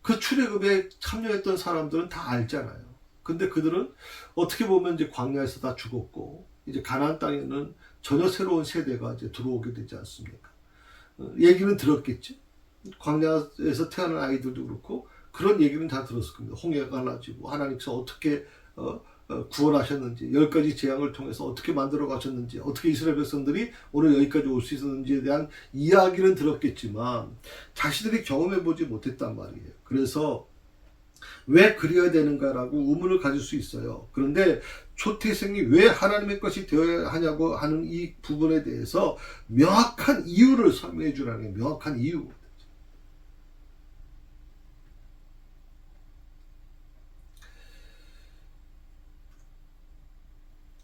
그 출애굽에 참여했던 사람들은 다 알잖아요. 근데 그들은 어떻게 보면 이제 광야에서 다 죽었고 이제 가나안 땅에는 전혀 새로운 세대가 이제 들어오게 되지 않습니까? 얘기는 들었겠죠. 광야에서 태어난 아이들도 그렇고 그런 얘기는 다 들었을 겁니다. 홍해가 갈라지고 하나님께서 어떻게 구원하셨는지, 10가지 재앙을 통해서 어떻게 만들어 가셨는지, 어떻게 이스라엘 백성들이 오늘 여기까지 올 수 있었는지에 대한 이야기는 들었겠지만 자신들이 경험해 보지 못했단 말이에요. 그래서 왜 그래야 되는가라고 의문을 가질 수 있어요. 그런데 초태생이 왜 하나님의 것이 되어야 하냐고 하는 이 부분에 대해서 명확한 이유를 설명해 주라는 게 명확한 이유.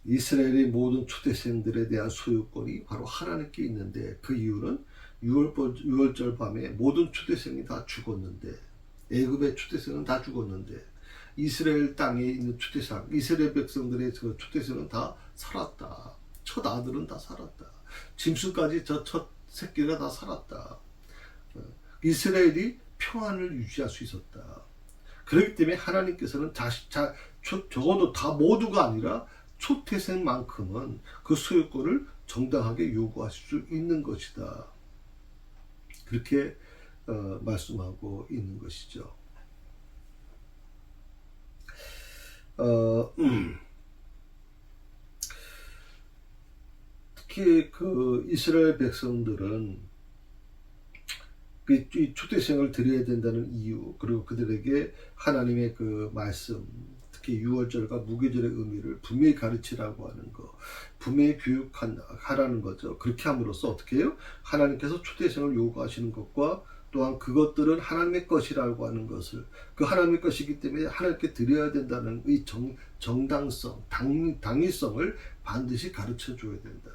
이스라엘의 모든 초대생들에 대한 소유권이 바로 하나님께 있는데 그 이유는 6월절 밤에 모든 초대생이 다 죽었는데 애굽의 초대생은 다 죽었는데 이스라엘 땅에 있는 초대생, 이스라엘 백성들의 그 초대생은 다 살았다. 첫 아들은 다 살았다. 짐승까지 저 첫 새끼가 다 살았다. 이스라엘이 평안을 유지할 수 있었다. 그렇기 때문에 하나님께서는 적어도 다 모두가 아니라 초태생만큼은 그 소유권을 정당하게 요구하실 수 있는 것이다. 그렇게 말씀하고 있는 것이죠. 특히 그 이스라엘 백성들은 이 초대생을 드려야 된다는 이유, 그리고 그들에게 하나님의 그 말씀, 특히 6월절과 무교절의 의미를 분명히 가르치라고 하는 거, 분명히 교육하라는 거죠. 그렇게 함으로써 어떻게 해요? 하나님께서 초대생을 요구하시는 것과 또한 그것들은 하나님의 것이라고 하는 것을, 그 하나님의 것이기 때문에 하나님께 드려야 된다는 이 정당성, 당위성을 반드시 가르쳐 줘야 된다.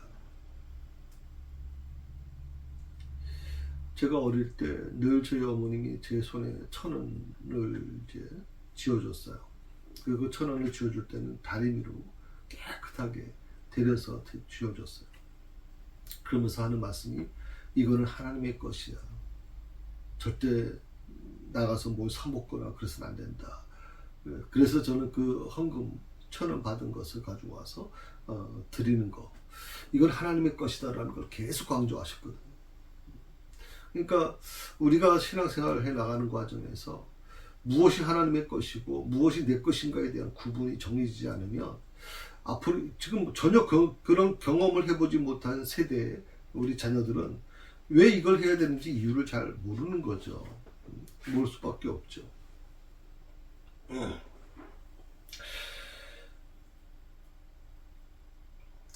제가 어릴 때 늘 저희 어머님이 제 손에 1,000원을 이제 쥐어줬어요. 그 1,000원을 쥐어줄 때는 다리미로 깨끗하게 데려서 쥐어줬어요. 그러면서 하는 말씀이 이거는 하나님의 것이야. 절대 나가서 뭘 사먹거나 그래서는 안 된다. 그래서 저는 그 헌금 1,000원 받은 것을 가지고 와서 드리는 거. 이건 하나님의 것이다라는 걸 계속 강조하셨거든요. 그러니까 우리가 신앙생활을 해나가는 과정에서 무엇이 하나님의 것이고 무엇이 내 것인가에 대한 구분이 정해지지 않으면 앞으로 지금 전혀 그런 경험을 해보지 못한 세대의 우리 자녀들은 왜 이걸 해야 되는지 이유를 잘 모르는 거죠. 모를 수밖에 없죠.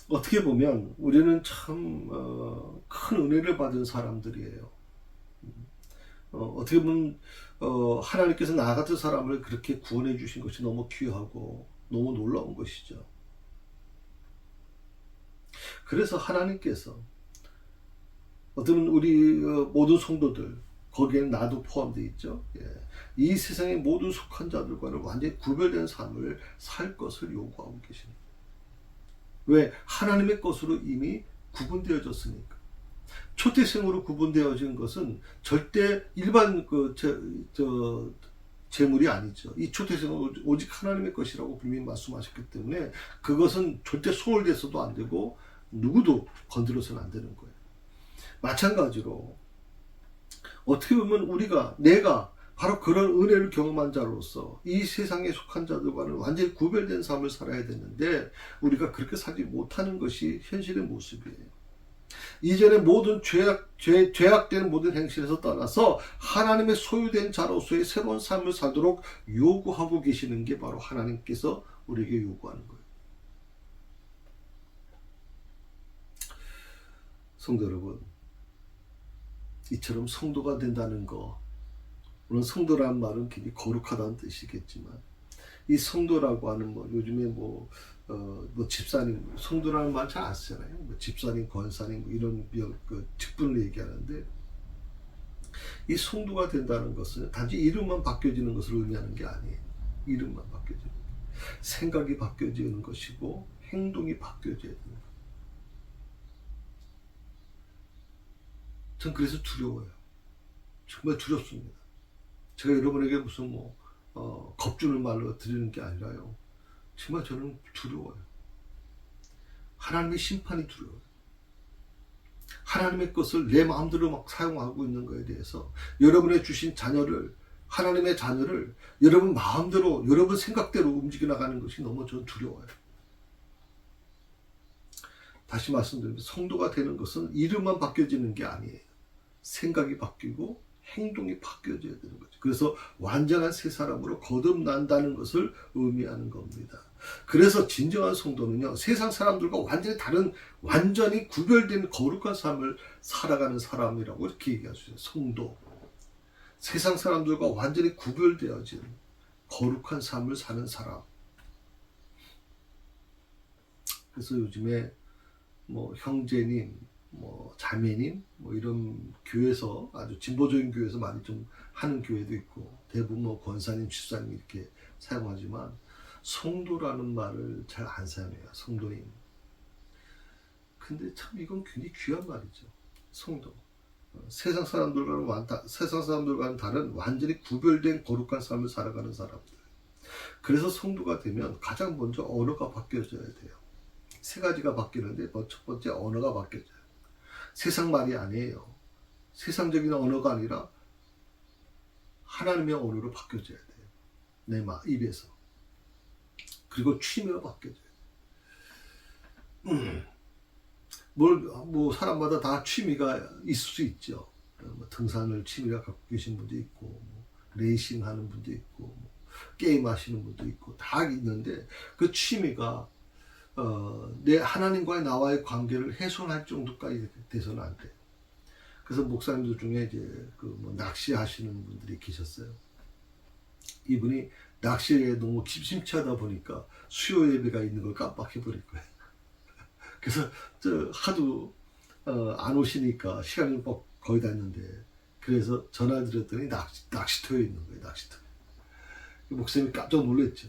어떻게 보면 우리는 참 큰 은혜를 받은 사람들이에요. 어떻게 보면 하나님께서 나 같은 사람을 그렇게 구원해 주신 것이 너무 귀하고 너무 놀라운 것이죠. 그래서 하나님께서 어떤 우리 모든 성도들, 거기에는 나도 포함되어 있죠. 이 세상의 모든 속한 자들과는 완전히 구별된 삶을 살 것을 요구하고 계십니다. 왜? 하나님의 것으로 이미 구분되어졌으니까. 초태생으로 구분되어진 것은 절대 일반 재물이 아니죠. 이 초태생은 오직 하나님의 것이라고 분명히 말씀하셨기 때문에 그것은 절대 소홀돼서도 안 되고 누구도 건드려서는 안 되는 거예요. 마찬가지로 어떻게 보면 내가 바로 그런 은혜를 경험한 자로서 이 세상에 속한 자들과는 완전히 구별된 삶을 살아야 되는데 우리가 그렇게 살지 못하는 것이 현실의 모습이에요. 이전에 모든 죄악된 모든 행실에서 떠나서 하나님의 소유된 자로서의 새로운 삶을 살도록 요구하고 계시는 게 바로 하나님께서 우리에게 요구하는 거예요. 성도 여러분, 이처럼 성도가 된다는 거, 물론 성도라는 말은 굉장히 거룩하다는 뜻이겠지만 이 성도라고 하는 요즘에 집사님, 성도라는 말 잘 안 쓰잖아요. 집사님, 권사님 이런 직분을 얘기하는데 이 성도가 된다는 것은 단지 이름만 바뀌어지는 것을 의미하는 게 아니에요. 이름만 바뀌어지는 거. 생각이 바뀌어지는 것이고 행동이 바뀌어져야 되는 거예요. 전 그래서 두려워요. 정말 두렵습니다. 제가 여러분에게 무슨 겁주는 말로 드리는 게 아니라요. 정말 저는 두려워요. 하나님의 심판이 두려워요. 하나님의 것을 내 마음대로 막 사용하고 있는 거에 대해서 여러분의 주신 자녀를, 하나님의 자녀를 여러분 마음대로, 여러분 생각대로 움직여 나가는 것이 너무 전 두려워요. 다시 말씀드리면 성도가 되는 것은 이름만 바뀌어지는 게 아니에요. 생각이 바뀌고 행동이 바뀌어져야 되는 거죠. 그래서 완전한 새 사람으로 거듭난다는 것을 의미하는 겁니다. 그래서 진정한 성도는요, 세상 사람들과 완전히 다른, 완전히 구별된 거룩한 삶을 살아가는 사람이라고 이렇게 얘기할 수 있어요. 성도. 세상 사람들과 완전히 구별되어진 거룩한 삶을 사는 사람. 그래서 요즘에 뭐 형제님, 뭐 자매님, 뭐 이런 교회에서, 아주 진보적인 교회에서 많이 좀 하는 교회도 있고, 대부분 뭐 권사님, 집사님 이렇게 사용하지만 성도라는 말을 잘 안 사용해요. 성도님. 근데 참 이건 굉장히 귀한 말이죠. 성도. 세상 사람들과는 다른 완전히 구별된 거룩한 삶을 살아가는 사람들. 그래서 성도가 되면 가장 먼저 언어가 바뀌어져야 돼요. 세 가지가 바뀌는데 첫 번째 언어가 바뀌어져요. 세상 말이 아니에요. 세상적인 언어가 아니라 하나님의 언어로 바뀌어져야 돼요. 내 입에서. 그리고 취미가 바뀌어져요. 뭐 사람마다 다 취미가 있을 수 있죠. 뭐 등산을 취미가 갖고 계신 분도 있고, 뭐 레이싱 하는 분도 있고, 뭐 게임 하시는 분도 있고, 다 있는데 그 취미가 내 하나님과의 나와의 관계를 훼손할 정도까지 돼서는 안 돼요. 그래서 목사님들 중에 이제 뭐 낚시하시는 분들이 계셨어요. 이분이 낚시에 너무 심취하다 보니까 수요 예배가 있는 걸 깜빡해버릴 거예요. 그래서 하도 안 오시니까 시간이 거의 다 했는데, 그래서 전화 드렸더니 낚시터에 있는 거예요. 낚시터. 목사님이 깜짝 놀랐죠.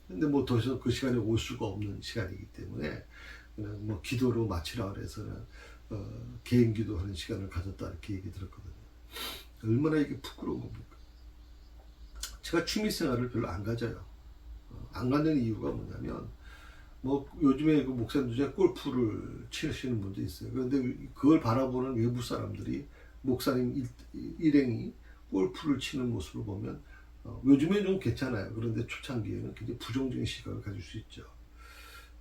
근데 뭐 더 이상 그 시간에 올 수가 없는 시간이기 때문에 그냥 뭐 기도로 마치라 그래서는 개인 기도하는 시간을 가졌다 이렇게 얘기 들었거든요. 얼마나 이게 부끄러운 겁니까? 제가 취미 생활을 별로 안 가져요. 안 갖는 이유가 뭐냐면, 뭐 요즘에 그 목사님들 중에 골프를 치시는 분도 있어요. 그런데 그걸 바라보는 외부 사람들이 목사님 일행이 골프를 치는 모습을 보면 요즘에 좀 괜찮아요. 그런데 초창기에는 굉장히 부정적인 시각을 가질 수 있죠.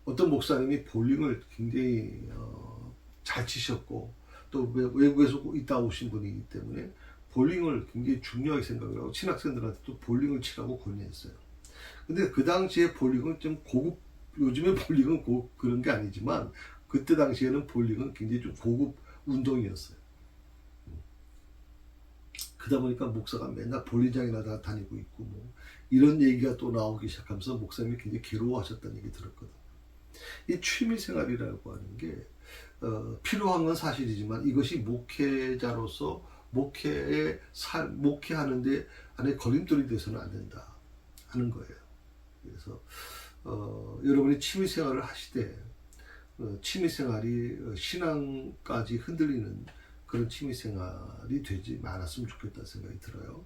어떤 목사님이 볼링을 굉장히 잘 치셨고, 또 외국에서 있다 오신 분이기 때문에 볼링을 굉장히 중요하게 생각을 하고 신학생들한테도 볼링을 치라고 권유했어요. 근데 그 당시에 볼링은 좀 고급, 요즘에 볼링은 그런 게 아니지만 그때 당시에는 볼링은 굉장히 좀 고급 운동이었어요. 그러다 보니까 목사가 맨날 볼링장이나 다니고 있고, 뭐 이런 얘기가 또 나오기 시작하면서 목사님이 굉장히 괴로워하셨다는 얘기 들었거든요. 이 취미생활이라고 하는 게 필요한 건 사실이지만 이것이 목회자로서 목회하는데 안에 걸림돌이 돼서는 안 된다 하는 거예요. 그래서 여러분이 취미생활을 하시되 취미생활이 신앙까지 흔들리는 그런 취미생활이 되지 않았으면 좋겠다는 생각이 들어요.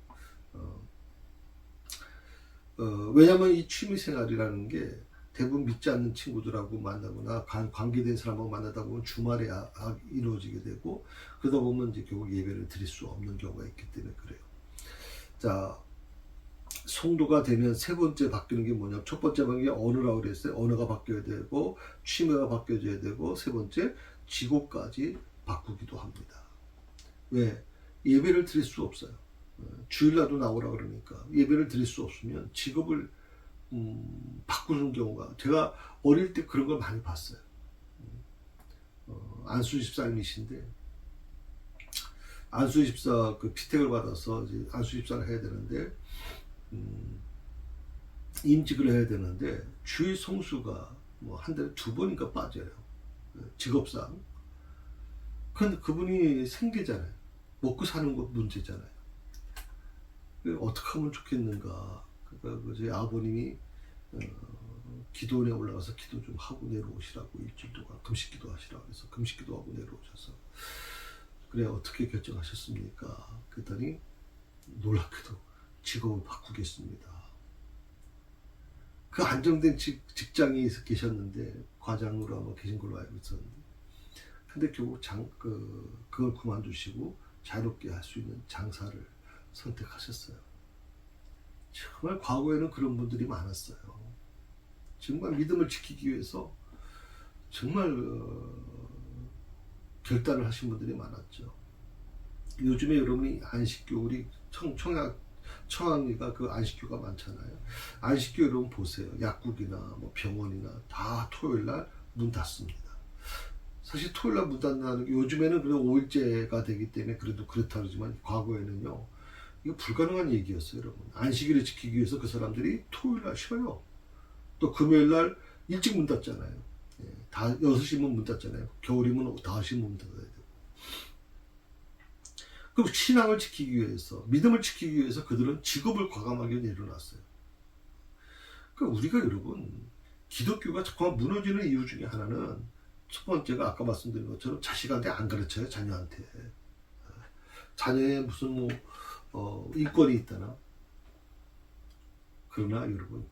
왜냐하면 이 취미생활이라는 게 대부분 믿지 않는 친구들하고 만나거나 관계된 사람하고 만나다 보면 주말에 이루어지게 되고, 그러다 보면 이제 결국 예배를 드릴 수 없는 경우가 있기 때문에 그래요. 자, 성도가 되면 세 번째 바뀌는 게 뭐냐면, 첫 번째 바뀌는 게 언어라고 그랬어요. 언어가 바뀌어야 되고, 취미가 바뀌어져야 되고, 세 번째 직업까지 바꾸기도 합니다. 왜? 예배를 드릴 수 없어요. 주일날도 나오라 그러니까 예배를 드릴 수 없으면 직업을 바꾸는 경우가, 제가 어릴 때 그런 걸 많이 봤어요. 안수 집사님이신데 안수 집사 그 피택을 받아서 이제 안수 집사를 해야 되는데 임직을 해야 되는데 주일 성수가 뭐 한 달에 2번인가 빠져요. 직업상. 그런데 그분이 생계잖아요. 먹고 사는 것 문제잖아요. 어떻게 하면 좋겠는가. 그러니까 제 아버님이 기도원에 올라가서 기도 좀 하고 내려오시라고 일주일 동안 금식기도 하시라고 해서 금식기도하고 내려오셔서, 그래 어떻게 결정하셨습니까? 그랬더니 놀랍게도 직업을 바꾸겠습니다. 그 안정된 직장에 계셨는데 과장으로 아마 계신 걸로 알고 있었는데, 근데 결국 그걸 그만두시고 자유롭게 할 수 있는 장사를 선택하셨어요. 정말 과거에는 그런 분들이 많았어요. 정말 믿음을 지키기 위해서 정말 결단을 하신 분들이 많았죠. 요즘에 여러분이 안식교, 우리 청학리가 그 안식교가 많잖아요. 안식교 여러분 보세요. 약국이나 뭐 병원이나 다 토요일 날 문 닫습니다. 사실 토요일 날 문 닫는다는 게 요즘에는 그래도 5일째가 되기 때문에 그래도 그렇다 그러지만 과거에는요. 이거 불가능한 얘기였어요, 여러분. 안식일을 지키기 위해서 그 사람들이 토요일 날 쉬어요. 또 금요일 날 일찍 문 닫잖아요. 예, 다 6시면 문 닫잖아요. 겨울이면 5시면 문 닫아야 되고. 그럼 신앙을 지키기 위해서, 믿음을 지키기 위해서 그들은 직업을 과감하게 내려놨어요. 그러니까 우리가 여러분, 기독교가 정말 무너지는 이유 중에 하나는 첫 번째가 아까 말씀드린 것처럼 자식한테 안 가르쳐요, 자녀한테. 자녀의 무슨 인권이 있다나. 그러나 여러분,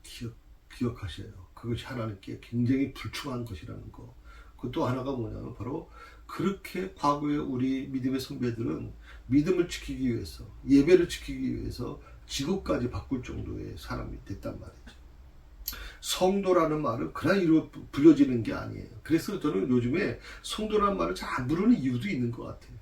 기억하셔요. 그것이 하나님께 굉장히 불충한 것이라는 거. 그 또 하나가 뭐냐면 바로 그렇게 과거에 우리 믿음의 선배들은 믿음을 지키기 위해서, 예배를 지키기 위해서 직업까지 바꿀 정도의 사람이 됐단 말이죠. 성도라는 말은 그냥 이로 불려지는 게 아니에요. 그래서 저는 요즘에 성도라는 말을 잘 안 부르는 이유도 있는 것 같아요.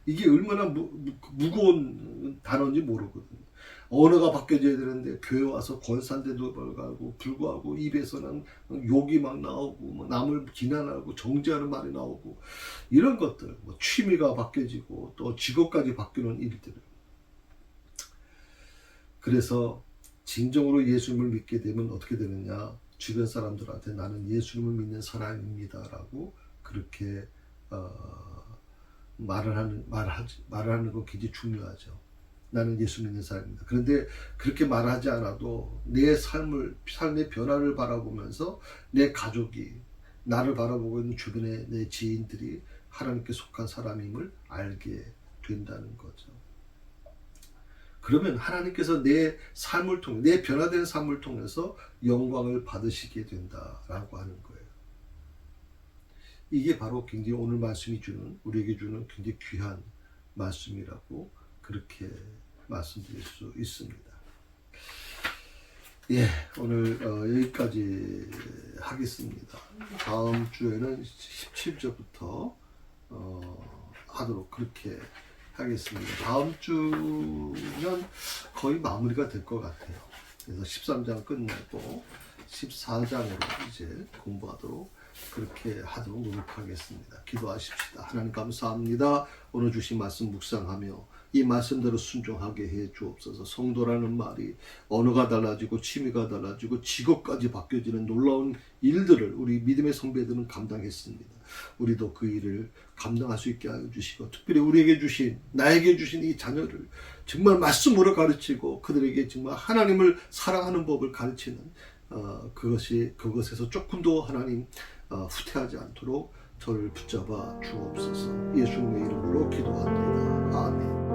이게 얼마나 무거운 단어인지 모르거든요. 언어가 바뀌어져야 되는데 교회 와서 권사인데도 불구하고 입에서는 욕이 막 나오고 뭐 남을 비난하고 정죄하는 말이 나오고 이런 것들, 뭐 취미가 바뀌어지고 또 직업까지 바뀌는 일들. 그래서 진정으로 예수님을 믿게 되면 어떻게 되느냐? 주변 사람들한테 나는 예수님을 믿는 사람입니다라고 그렇게 말을 하는 건 굉장히 중요하죠. 나는 예수 믿는 사람입니다. 그런데 그렇게 말하지 않아도 내 삶의 변화를 바라보면서 내 가족이 나를 바라보고 있는 주변의 내 지인들이 하나님께 속한 사람임을 알게 된다는 거죠. 그러면 하나님께서 내 삶을 통해, 내 변화된 삶을 통해서 영광을 받으시게 된다라고 하는 거예요. 이게 바로 굉장히 오늘 말씀이 우리에게 주는 굉장히 귀한 말씀이라고 그렇게 말씀드릴 수 있습니다. 예, 오늘 여기까지 하겠습니다. 다음 주에는 17절부터 하도록 그렇게 하겠습니다. 다음 주면 거의 마무리가 될 것 같아요. 그래서 13장 끝내고 14장으로 이제 공부하도록 그렇게 하도록 노력하겠습니다. 기도하십시다. 하나님 감사합니다. 오늘 주신 말씀 묵상하며 이 말씀대로 순종하게 해 주옵소서. 성도라는 말이 언어가 달라지고 취미가 달라지고 직업까지 바뀌어지는 놀라운 일들을 우리 믿음의 선배들은 감당했습니다. 우리도 그 일을 감당할 수 있게 하여 주시고 특별히 나에게 주신 이 자녀를 정말 말씀으로 가르치고 그들에게 정말 하나님을 사랑하는 법을 가르치는 그것에서 조금도 하나님 후퇴하지 않도록 저를 붙잡아 주옵소서. 예수님의 이름으로 기도합니다. 아멘.